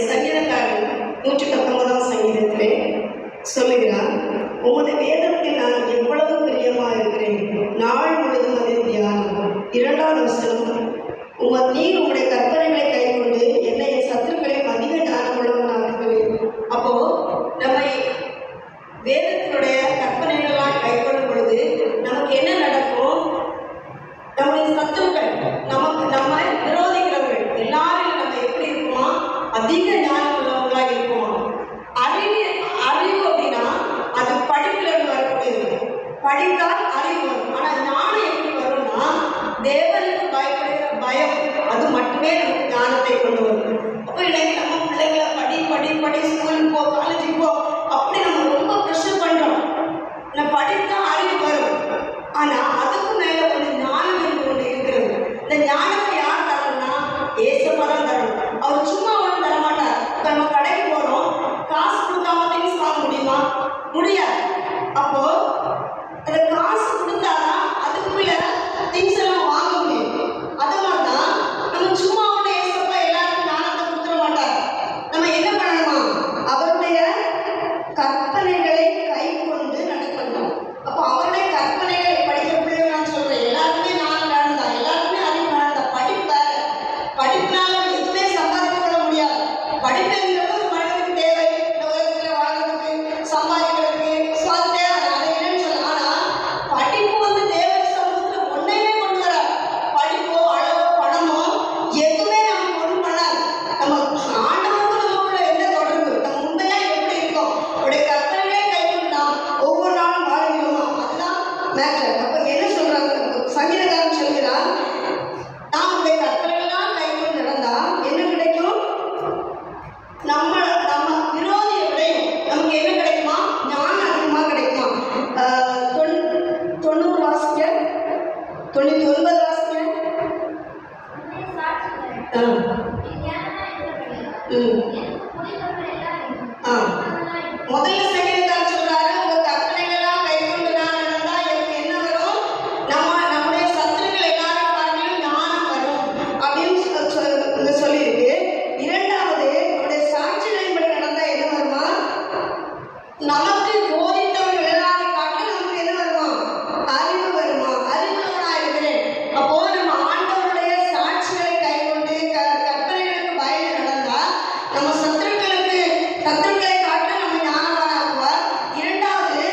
சங்கீதக்காரன் 119 சங்கீதத்திலே சொல்லுகிறார், உமது வேதத்தில் நான் எவ்வளவு பிரியமாக இருக்கிறேன், நாள் முழுதும் அதில் தியானம். 2வது வசனம், நீர் உங்களுடைய கற்பனைகளை கைக்கொண்டு என்னை என் சத்துருக்களை அதிக ஞானம் உள்ளவனாக இருக்கிறேன். அப்போ நம்ம வேதத்தினுடைய கற்பனைகள்லாம் கைக்கொள்ளும் பொழுது நமக்கு என்ன நடக்கும்? நம்முடைய சத்துருக்கள், நம்ம விரோதிக்கிறவர்கள் எல்லாரும் நம்ம எப்படி இருக்குமா? அதிக ஞானம் உள்ளவர்களாக இருக்குமா? அறிவு அப்படின்னா அது படிப்பிலிருந்து வரக்கூடியது. படித்தால் அறிவு வரும். ஆனால் ஞானம் எப்படி வரும்னா தேவனுக்கு பயப்படுகிற பயம், அது மட்டுமே நமக்கு ஞானத்தை கொண்டு வரும். அப்போ இன்னைக்கு நம்ம பிள்ளைங்களை படி ஸ்கூலுக்கு போ, காலேஜுக்கு போ, அப்படி நம்ம ரொம்ப ப்ரெஷர் பண்ணுறோம். நான் படித்தா அறிவு வரும். ஆனால் அதுக்கு மேலே கொஞ்சம் ஞானம் என்று ஒன்று இருக்கிறது. இந்த ஞானத்தை யார் தரணும்னா ஏசப்பா தான் தரணும். அவர் சும்மா ஒன்றும் தரமாட்டார். இப்போ நம்ம கடைக்கு போகிறோம், காசு கொடுக்காம திங்ஸ் வாங்க முடியுமா? முடியாது. அப்போ அந்த காசு கொடுத்தாதான் அதுக்குள்ள திங்ஸ் எல்லாம் வாங்க முடியும். அது மாதிரி தான் நம்ம சும்மா ஒன்று ஏசப்பா எல்லாருக்கும் ஞானத்தை கொடுத்துட மாட்டார். நம்ம என்ன பண்ணணுமா? அவருடைய கற்பனைகளை கை கொண்டு நடக்கணும். அப்போ அவருடைய கற்பனைகளை படிக்கிற பிள்ளைகள் நான் சொல்றேன், எல்லாருமே ஞானம் வேணும்தான், எல்லாருமே அறிவு வேணும்தான். படிப்புனால எதுவுமே சம்பாதிக்க கொள்ள முடியாது. படிப்புங்கிறது ஒரு மனிதனுக்கு தேவை, இந்த உலகத்தில் வாழ்றதுக்கு, சம்பாதிக்கிறதுக்கு, அது தேவை, அதை இல்லைன்னு சொல்லலாம். ஆனால் படிப்பு வந்து தேவன் சமூகத்தில் ஒன்றையுமே கொண்டு வராது. படிப்போ அளவோ பணமோ எதுவுமே நமக்கு ஒன்றும் பண்ணாது. நம்ம ஆண்டவருக்கும் நமக்குள்ள என்ன தொடர்பு? நம்ம முந்தையா எப்படி இருக்கோம்? அவருடைய கற்பனைகளை கைக்கொண்டு நாம் ஒவ்வொரு நாளும் வாழ்கிறோமா? அதுதான் மேட்டர். அப்போ என்ன சொல்றாங்க? சங்கீதக்காரன் சொல்கிறார், நாம் உடைய கற்பனைகள்லாம் கைக்கொண்டு நடந்தால் என்ன கிடைக்கும்? நம்ம விரோதியை விடையும் நமக்கு என்ன கிடைக்குமா? ஞானம் அதிகமாக கிடைக்குமா? 90 வாசிக்க, 99 வாசிக்க. முதல்ல சங்கீதக்காரன் சொல்றாரு, உங்க கற்பனைகள்லாம் கைக்கொண்டு நான் நடந்தா எனக்கு என்ன வரும்? நம்முடைய சத்துருக்கள் எல்லாரும் பார்க்கணும் ஞானம் வரும் அப்படின்னு சொல்லியிருக்கு. 2வது, நம்முடைய சாட்சிகளின்படி நடந்தா என்ன வருமா? நமக்கு போதித்தவர்கள் எல்லாரும் காட்டிலும் நமக்கு என்ன வருமா? அறிவு வருமா? அறிவுள்ளவனா இருக்கிறேன். அப்போ நம்ம ஆண்டவருடைய சாட்சிகளை கைக்கொண்டு கற்பனைகளுக்கு பயந்து நடந்தா நம்ம சத்துருக்களை காட்டிலும் நம்ம ஞானவானாக்குவார். 2வது,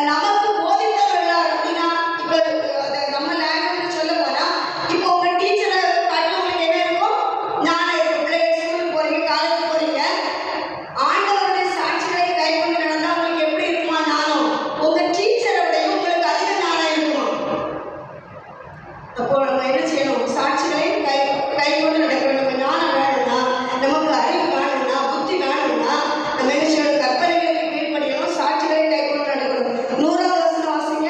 நமக்கு போதித்தவர்கள் யார் அப்படின்னா, இப்போ அதை நம்ம லாங்குவேஜ் சொல்ல போனா, இப்போ உங்க டீச்சரை காட்டிலும் உங்களுக்கு என்ன இருக்கும்? ஞானம் இருக்கு. பிள்ளைங்க ஸ்கூலுக்கு போறீங்க, காலேஜ் போறீங்க, ஆண்டவருடைய சாட்சிகளை கைக்கொண்டு நடந்தா உங்களுக்கு எப்படி இருக்குமா? ஞானம் உங்க டீச்சரை விட உங்களுக்கு அதிக ஞானம் இருக்குமா? அப்போ நம்ம என்ன செய்யணும்? சாட்சிகளை கைக்கொண்டு நடக்க வேண்டும். ஞானம் வேணும்னா, நமக்கு அறிவு வேணும்னா, புத்தி வேணும்னா நம்ம என்ன செய்யணும்? கற்பனைகளுக்கு கீழ்ப்படியணும், சாட்சிகளை கைக்கொண்டு நடக்கணும். 100வது வசனம் வாசிங்க.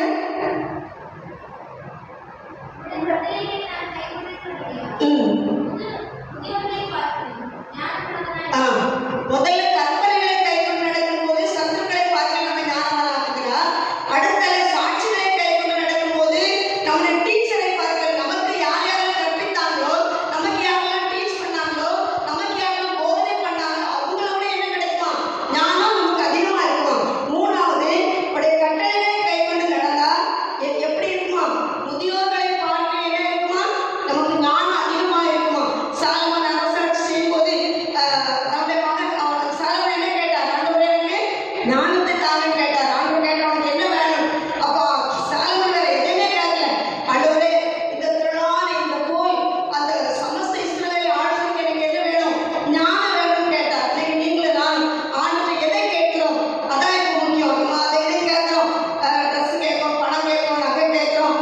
முதல்ல கற்பனைகளை கைக்கொண்டு நடக்கும் போது சத்துருக்களை பார்த்து நம்ம ஞானவானாக்குகிறார். அடுத்த சாட்சிகளை கைக்கொண்டு நடக்கும் போது நம்முடைய டீச்சரை பார்க்க, நமக்கு யார் யாரெல்லாம் கற்பித்தாங்களோ, நமக்கு யாரெல்லாம் டீச் பண்ணாங்களோ, நமக்கு யாரெல்லாம் போதனை பண்ணாங்களோ அவங்களோட என்ன கிடைக்குமா? ஞானம் நமக்கு அதிகமா இருக்குமா? 3வது, உடைய கட்டளைகளை கைக்கொண்டு நடந்தா எப்படி இருக்குமா? முதியோர்களை பார்க்க என்ன இருக்குமா? நமக்கு ஞானம் அதிகமா இருக்குமா? சாலமோன் அரசாட்சி செய்யும் போது நம்முடைய மகன் சாலமோன் என்ன கேட்டார்? ஆண்டவரே எனக்கு ஞானத்தை தாங்க கேட்டார். ஆண்டவர் கேட்டார், அவனுக்கு என்ன வேணும்? அப்போ சாலமோன் வேற எதுவுமே கேட்கல. ஆண்டவரே, இந்த திரளான இந்த போய் அந்த சமஸ்த இஸ்ரவேலை ஆளுநருக்கு எனக்கு என்ன வேணும்? ஞானம் வேணும்னு கேட்டார். இன்னைக்கு நீங்களும் நான் ஆண்டவர் எதை கேட்கிறோம்? அதான் எனக்கு முக்கியம். நம்ம அதை எதை கேட்கிறோம்? ட்ரெஸ் கேட்கிறோம், பணம் கேட்கிறோம், நகை கேட்கிறோம்,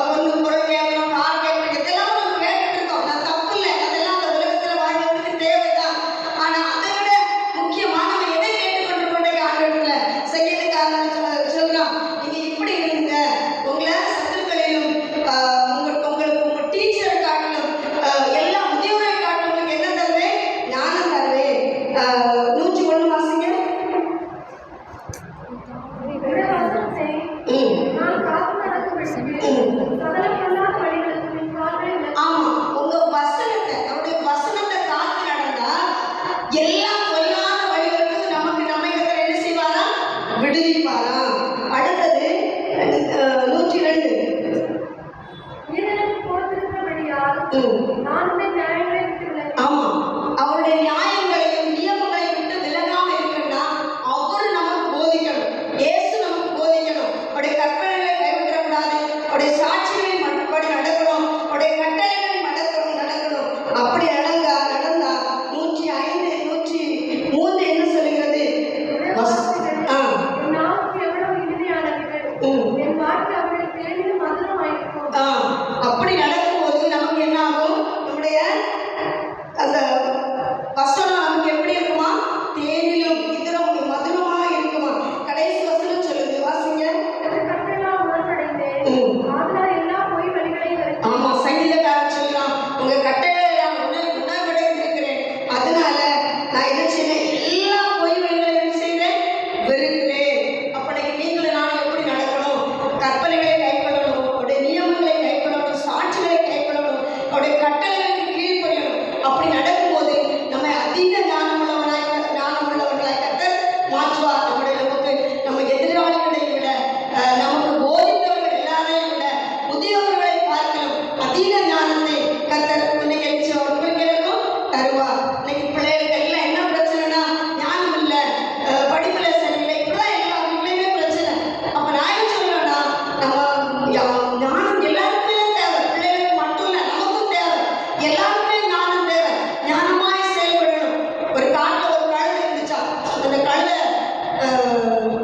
பொண்ணு பொருள் கேட்கிறோம், கார் கேட்கிறோம், இதெல்லாம் நம்ம கேட்டுட்டு இருக்கோம். நான் தப்பு இல்லை, அதெல்லாம் அந்த உலகத்தில் வாழ்றதுக்கு தேவைதான். ஆனால் அதை விட முக்கியமா நம்ம எதை கேட்டுக்கொண்டிருக்கோம்? ஆண்டவர்ல சங்கீதக்காரன் சொல்றான், நீங்க இப்படி இருங்க, உங்களை சத்துருக்களிலும் உங்களுக்கு உங்க டீச்சரை காட்டிலும் எல்லா முதியோரை காட்டிலும் உங்களுக்கு என்ன தருவேன்? ஞானம் தருவேன். 101 வாசிங்க. ஆமா, உங்க வசனத்தை, அவருடைய வசனத்தை காத்து நடந்தா எல்லா பொல்லாத வழிகளுக்கும் நமக்கு நம்மை கர்த்தர் என்ன செய்வாரா? விடுவிப்பாரா? அடுத்தது 102. ஆமா, அவருடைய நியாயங்களையும் நியமங்களையும் விட்டு விலகாம இருக்கணும்னா அவரு நமக்கு போதிக்கணும். இயேசு நமக்கு போதிக்கணும். அவருடைய கற்பனைகளை கைவிடக்கூடாது. அவருடைய சாட்சிகளின் மறுபடி நடக்கணும். அவருடைய கட்டளைகளின் நடக்கணும். அப்படி நடந்தா 105 103 என்ன சொல்லுகிறது? அப்படி நடக்கும்போது நமக்கு என்ன ஆகும்? நம்முடைய அந்த வசனம் நமக்கு எப்படி இருக்குமா? தேனிலும் இதரம் மதுரமாக இருக்குமா? கடைசி வசனம் சொல்லுது, வாசிங்க. ஆமா, சங்கீதக்காரன் சொல்லலாம், உங்க கட்டளை உணவடைந்திருக்கிறேன், அதனால நான் என்ன செய்றேன்? எல்லா பொய் வழிகளையும் செய்றேன், வெறுக்கிறேன். அப்படி நீங்களும் நான் எப்படி நடக்கணும்? கற்பனைகளை கைக்கொள்ளணும், அவருடைய நியமங்களை கைக்கொள்ளணும், சாட்சிகளை கைக்கொள்ளணும், அவருடைய கட்டளைகளுக்கு கீழ்ப்படியணும். அப்படி நடக்கும்போது நம்ம அதிக ஞானமுள்ளவர்களாய் கர்த்தர் மாற்றுவார். நம்ம எதிராளிகளை விட, நமக்கு போதித்தவர்கள் எல்லாரையும் விட, முதியவர்களை பார்க்கலாம் அதிக ஞானத்தை கர்த்தர் இன்னைக்கு அவர்களுக்கு எனக்கும் தருவார். இன்னைக்கு பிள்ளைகளுக்கு எல்லாம் என்ன பிரச்சனைனா, ஞானம் இல்லை, படிப்புல சரியில்லை, இப்படிதான் எல்லா வீட்லையுமே பிரச்சனை. அப்ப நான் என்ன சொல்லுவேன்னா, நம்ம ஞானம் எல்லாருக்குமே தேவை, பிள்ளைகளுக்கு மட்டும் இல்லை, நமக்கும் தேவை. எல்லாருக்குமே ஞானம் தேவை. ஞானமாய் செயல்படணும். ஒரு காட்டுல ஒரு கழுதை இருந்துச்சா, அந்த கழுதை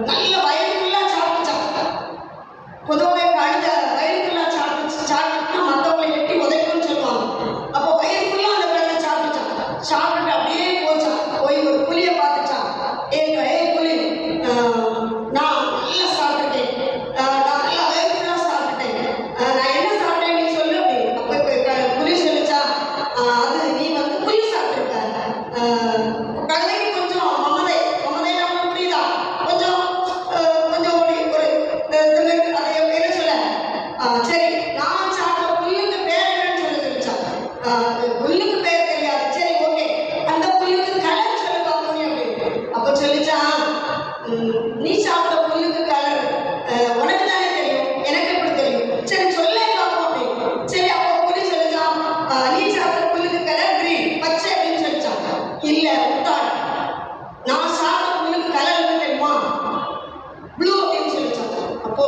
நல்ல வயலுக்குள்ளா சாப்பிட்டுச்சான். பொதுவாக கழுதை வயலுக்குள்ளா சாப்பிட்டுனா மற்றவங்களை எட்டி உதைக்கும்னு சொல்லுவாங்க. அப்போ வயலுக்குள்ளா அந்த கழுதை சாப்பிட்டுட்டு அப்படியே போச்சான். போய் ஒரு புலியை பார்த்துச்சான். ஏ புலி, நான் நல்லா சாப்பிட்டுட்டேன், நான் நல்லா வயலுக்குள்ளா சாப்பிட்டுட்டேன், நான் என்ன சாப்பிட்டேன் நீ சொல்லு அப்படின்னு. அப்போ புலி சொல்லிச்சா, அது நீ புலி சாப்பிட்டுருக்க. கழுதைக்கு கொஞ்சம் மமதை நமக்கு புரியுதா? கொஞ்சம் ஒரு அதை என்ன சொல்ல, சரி நான் சாப்பிட்ட புல்லுக்கு பேர் என்னன்னு சொல்லிச்சான். புல்லுக்கு பேர் தெரியாது, சரி ஓகே, அந்த புல்லுக்கு கலர் சொல்லி பார்ப்போம் அப்படின்னு. அப்போ சொல்லிச்சான், நீ சாப்பிட்ட புல்லுக்கு கலர் உனக்கு தானே தெரியும், எனக்கு எப்படி தெரியும், சரி சொல்ல பார்ப்போம் அப்படின்னு. சரி, அப்போ புலி சொல்லிச்சான், நீ சாப்பிட்ட புல்லுக்கு கலர் கிரீன், பச்சை அப்படின்னு சொல்லிச்சான். இல்ல முட்டாள், நான் சாப்பிட்ட புல்லுக்கு கலர் என்ன தெரியுமா? ப்ளூ அப்படின்னு சொல்லிச்சான். அப்போ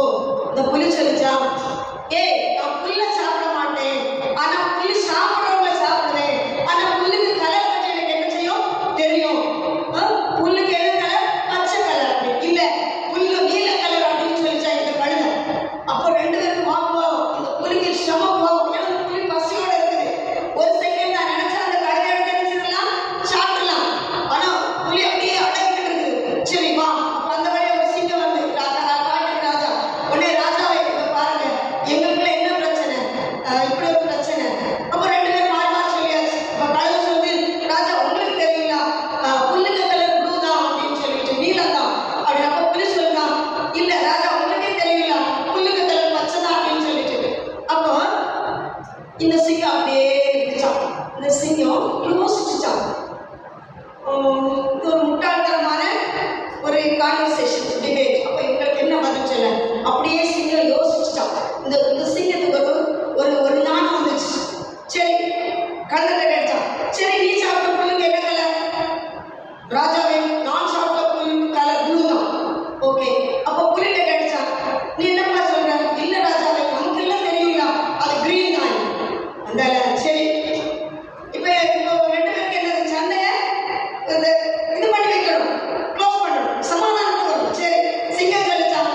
இந்த புலி சொல்லிச்சான், நான் புல்ல சாப்பிட மாட்டேன், ஆனா புல்லு சாப்பிடறவங்கள சாப்பிடுவேன், ஆனா புல்லுக்கு கலர் பற்றி எனக்கு என்ன செய்யும் தெரியும். புல்லுக்கு என்ன கலர்? பச்சை கலர். இல்ல, புல்லு நீல கலர் அப்படின்னு சொல்லிச்சா இந்த கழுதை. அப்போ ரெண்டு பேரும் வாங்குவோம். இந்த புலிக்கு சமம் போகும். ஏன்னா புலி பசியோட இருக்குது. ஒரு செகண்ட் நான் நினைச்சா அந்த கழுதை எடுத்து என்ன செய்யலாம்? சாப்பிடலாம். ஆனா புலி அப்படியே அடங்கிட்டு இருக்குது. சரி வா. அப்ப அந்த வழியா ஒரு சிங்கம் வந்து காட்டுக்கு ராஜா, உடனே ராஜாவை பாருங்க, எங்களுக்குள்ள என்ன பிரச்சனை, இப்படி ஒரு பிரச்சனை. அப்போ ரெண்டு பேரும் மாறி சொல்லியாச்சு. அப்ப கழுதை சொல்லி, ராஜா உங்களுக்கு தெரியல, புல்லுக்கு கலர் ப்ளூ தான் அப்படின்னு சொல்லிட்டு, நீலம் தான் அப்படின்னு. அப்போ புலி சொல்லுதான், இல்ல ராஜா உங்களுக்கே தெரியல, புல்லுக்கு கலர் பச்சை தான் அப்படின்னு சொல்லிட்டு. அப்போ இந்த சிங்கம் அப்படியே இருந்துச்சான். இந்த சிங்கம் யோசிச்சுச்சான். இது ஒரு முட்டாள்தனமான ஒரு கான்வர்சேஷன், டிபேட். அப்போ இவங்களுக்கு என்ன பதில் சொல்ல? அப்படியே சிங்கம் யோசிச்சுட்டான். இந்த சிங்கத்துக்கு ஒரு ஞானம் வந்துச்சு. சரி, கழுதை கேட்டான், சரி நீ சாப்பிட்ட புல்லுக்கு என்ன கலர்? ராஜாவே, நான் சாப்பிட்ட புல்லுக்கு கலர் ப்ளூ தான். ஓகே, அப்போ புலிட்ட கேட்டான், நீ என்னப்பா சொல்ற? இல்ல ராஜாவே, நமக்கு எல்லாம் தெரியுங்களா, அது கிரீன் தான். அந்த சரி, இப்போ ரெண்டு பேருக்கு என்ன சண்டையை இது பண்ணி வைக்கணும், க்ளோஸ் பண்ணணும், சமாதானம் வரும். சரி, சிங்கம் சொல்லிச்சான்,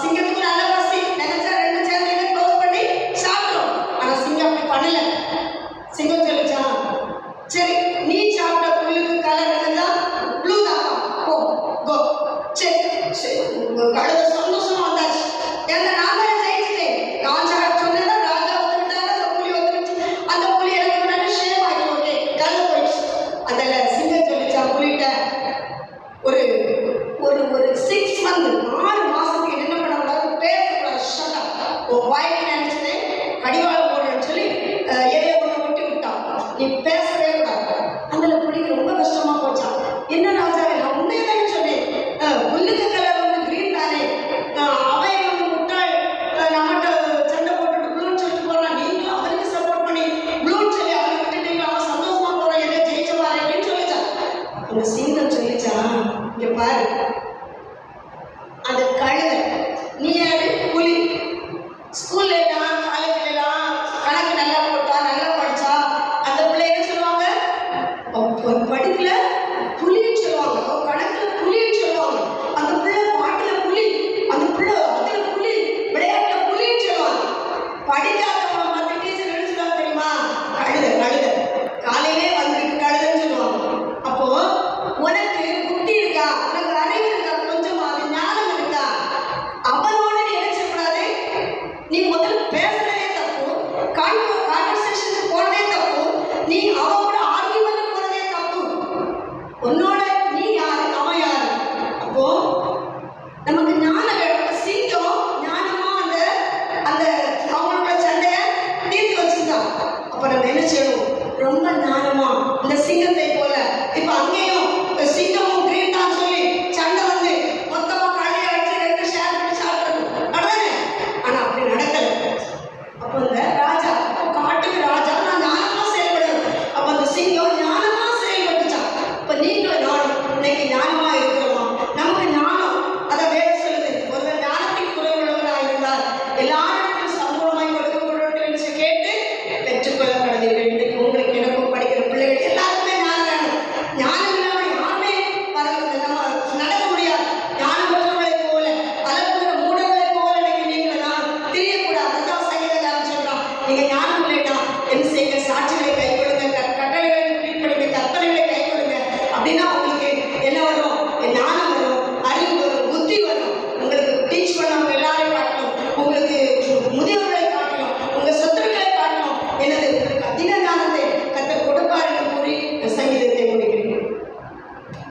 சிங்கத்துக்கு நல்ல பசி, நினைச்சா ரெண்டு சேர்ந்து க்ளோஸ் பண்ணி சாப்பிடும். ஆனா சிங்கம் அப்படி பண்ணல. சிங்கம் சொல்லிச்சான், சரி நீ சாப்பிட்ட புல்லுக்கு கலர் என்னதான்? ப்ளூ தான். கோ. சரி, கழுதை சந்தோஷமா வந்தாச்சு. ஏன்னா நான் தான் ஜெயிச்சிட்டேன், நான் சொன்னதா ராஜா ஒத்துக்கிட்டாங்க, அந்த புலி ஒத்துக்கிச்சு, அந்த புலி எனக்கு முன்னாடி ஷேவ் ஆகிட்டு. ஓகே, கழுதை போயிடுச்சு. அதில் சிங்கம் சொல்லிச்சான் புலிட்ட, ஒரு ஒரு 6 மந்த் 6 மாசத்துக்கு என்ன பண்ணக்கூடாது? பேசக்கூடாது. Shut up. வாய்க்கு நினைச்சது கடிவாளம் போடுறேன்னு சொல்லி எதையோ ஒன்று விட்டு விட்டான். நீ பேசவே கூடாது. அதில் புலிக்கு ரொம்ப கஷ்டம் என்ன ராஜாவே, நான் உண்மையை தானே சொன்னேன். புல்லுக்கு கலர் வந்து கிரீன் தானே. அவன் வந்து முட்டாள், நம்மகிட்ட சண்டை போட்டுட்டு ப்ளூன்னு சொல்லிட்டு போறான். நீங்களும் அவனுக்கு சப்போர்ட் பண்ணி ப்ளூன்னு சொல்லி அவனை விட்டுட்டீங்க. அவன் சந்தோஷமா போறான், என்ன ஜெயிச்சவாரு அப்படின்னு சொல்லிச்சான். அந்த சிங்கம் சொல்லிச்சான், இங்க பாரு, அது கழுத, நீ யாரு புலி. ஸ்கூல்ல எல்லாம் காலேஜ்ல எல்லாம் கணக்கு நல்லா போட்டா நல்லா படிச்சா அந்த பிள்ளை என்ன சொல்லுவாங்க, படிப்புல புலின்னு சொல்லுவாங்க, கணக்குல புலின்னு சொல்லுவாங்க. அந்த பிள்ளை பாட்டுல புலி, அந்த பிள்ளை அதுல புலி, விளையாட்டுல புலின்னு சொல்லுவாங்க. படிக்காதவங்க மற்ற டீச்சர் என்ன சொல்லுவாங்க தெரியுமா, கழுத கழுத, காலையிலே வந்திருக்கு கழுதன்னு சொல்லுவாங்க. அப்போ உனக்கு புத்தி இருக்கா, உனக்கு அறிவு இருக்கா, கொஞ்சமாவது ஞானம் இருக்கா, அவனோட நீ நினைச்சக்கூடாது. நீ முதல்ல பேசுறதே தப்பு, கான்வர்சேஷன் போறதே தப்பு, நீ அவன் கூட ஆர்கியூமெண்ட் போறதே தப்பு. உன்னோட நீ யாரு, அவன் யாரு? அப்போ நமக்கு ஞானம் வேணும். சிங்கம் ஞானமா அந்த அந்த அவங்களோட சண்டையை தீர்த்து வச்சுட்டான். அப்ப நம்ம என்ன செய்யணும், ரொம்ப ஞானமா இந்த சிங்கத்தை போல. இப்ப அங்கேயும் சிங்கமும் கிரீன் தான் சொல்லி சண்டை வந்து மொத்தமா கடையை வச்சு ரெண்டு ஷேர் பண்ணி சாப்பிடணும் நடந்தானே. ஆனா அப்படி நடக்கல. அப்போ இந்த ராஜா, காட்டுக்கு ராஜா, நான் ஞானமா செயல்படணும். அப்ப அந்த சிங்கம் ஞானமா செயல்பட்டுச்சான். இப்ப நீங்களும் நானும் இன்னைக்கு ஞானமா இருக்கிறோமா? நமக்கு ஞானம் அதை வேலை சொல்லுது. ஒரு ஞானத்தின் குறைவுள்ளவராக இருந்தால் எல்லாருக்கும் சமூகமாய் கொடுக்கப்பட்டு கேட்டு பெற்றுக்கொள்ள கடந்தீர்கள். இன்னைக்கு உங்களுக்கு எனக்கும் படிக்கிற பிள்ளைகள் எல்லாருக்குமே ஞானம் வேணும். ஞானம் இல்லாம யாருமே நம்ம நடக்க முடியாது. ஞானம் பெற்றவர்களை போல பலப்புற மூடர்களை போல இன்னைக்கு நீங்கள் நான் தெரியக்கூடாது. அதுதான் சங்கீதக்காரன் சொல்றான், நீங்க ஞானம் இல்லைன்னா என்ன செய்யுங்க, சாட்சிகளை கை கொடுங்க, கட்டளைகளை கீழ்ப்படுங்க, கற்பனைகளை கை கொடுங்க. அப்படின்னா உங்களுக்கு என்ன வரும், ஞானம் வரும், அறிவு வரும், புத்தி வரும். உங்களுக்கு டீச் பண்ணவங்க எல்லாரையும் காட்டணும். உங்களுக்கு முதியோர்